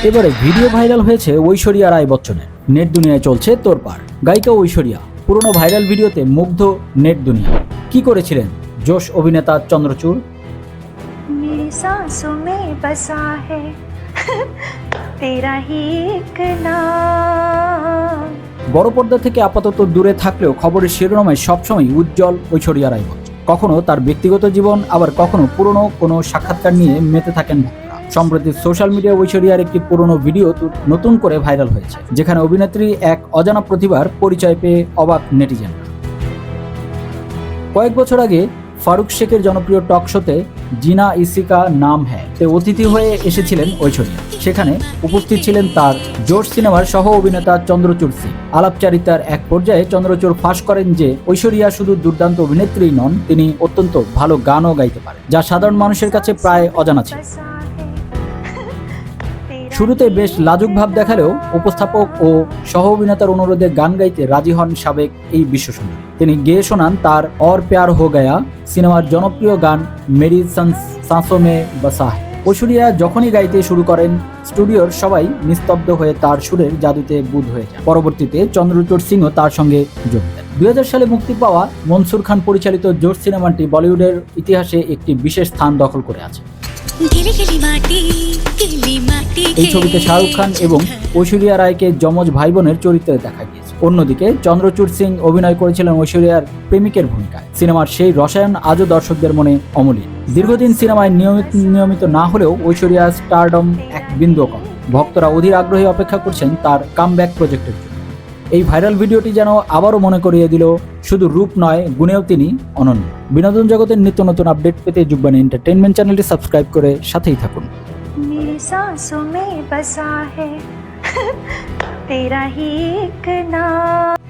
এবারে video viral হয়েছে ঐশ্বরিয়া রায় বচ্চনের। নেট দুনিয়ায় চলছে তোড়পাড়। গায়িকা ঐশ্বরিয়া পুরনো ভাইরাল ভিডিওতে মুগ্ধ নেট দুনিয়া। কি করেছিলেন জোশ অভিনেতা চন্দ্রচূড়? मेरी सांसों में बसा है तेरा ही एक नाम। বড় পর্দা থেকে আপাতত দূরে থাকলেও খবরের শিরোনামে সবসময় উজ্জ্বল ঐশ্বরিয়া রায় বচ্চন। কখনো তার ব্যক্তিগত জীবন, আবার কখনো পুরনো কোনো সাক্ষাৎকার নিয়ে মেতে থাকেন ভক্তরা। সম্প্রতি সোশ্যাল মিডিয়া ঐশ্বরিয়ার একটি পুরনো ভিডিও নতুন করে ভাইরাল হয়েছে, যেখানে অভিনেত্রী এক অজানা প্রতিভার পরিচয় পেয়ে অবাক নেটিজেনরা। কয়েক বছর আগে ফারুক শেখের জনপ্রিয় টক শোতে জিনা ইসিকা নাম হ্যায় তে অতিথি হয়ে এসেছিলেন ঐশ্বরিয়া। সেখানে উপস্থিত ছিলেন তার জোশ সিনেমার সহ অভিনেতা চন্দ্রচূড় সিং। আলাপচারিতার এক পর্যায়ে চন্দ্রচূড় ফাঁস করেন যে ঐশ্বরিয়া শুধু দুর্দান্ত অভিনেত্রী নন, তিনি অত্যন্ত ভালো গানও গাইতে পারেন, যা সাধারণ মানুষের কাছে প্রায় অজানা ছিল। শুরুতে বেশ লাজুক ভাব দেখালেও উপস্থাপক ও সহ অভিনেতার অনুরোধে গান গাইতে রাজি হন সাবেক এই বিশ্বসুন্দরী। তিনি গেয়ে শোনান তার और प्यार हो गया সিনেমার জনপ্রিয় গান মেরি सांसों में बसा है। ঐশ্বরিয়া যখনই গাইতে শুরু করেন, স্টুডিওর সবাই নিস্তব্ধ হয়ে তার সুরের জাদুতে বুঁদ হয়ে যায়। পরবর্তীতে চন্দ্রচূড় সিংও তার সঙ্গে যোগ দেন। 2000 সালে মুক্তি পাওয়া মনসুর খান পরিচালিত জোশ সিনেমাটি বলিউডের ইতিহাসে একটি বিশেষ স্থান দখল করে আছে। এই ছবিতে শাহরুখ খান এবং ঐশ্বরিয়া রায়কে যমজ ভাই বোনের চরিত্রে দেখা গিয়েছে। অন্যদিকে চন্দ্রচূড় সিং অভিনয় করেছিলেন ঐশ্বরিয়ার প্রেমিকের ভূমিকায়। সিনেমার সেই রসায়ন আজও দর্শকদের মনে অমলিন। দীর্ঘদিন সিনেমায় নিয়মিত না হলেও ঐশ্বরিয়া স্টারডম এক বিন্দু কম। ভক্তরা অধীর আগ্রহে অপেক্ষা করছেন তার কামব্যাক প্রজেক্টের জন্য। এই ভাইরাল ভিডিওটি যেন আবারও মনে করিয়ে দিল, শুধু রূপ নয়, গুণেও তিনি অনন্য। বিনোদন জগতের নিত্য নতুন আপডেট পেতে যুগবাণী এন্টারটেইনমেন্ট চ্যানেলটি সাবস্ক্রাইব করে সাথেই থাকুন। मेरी सांसों में बसा है तेरा ही एक नाम।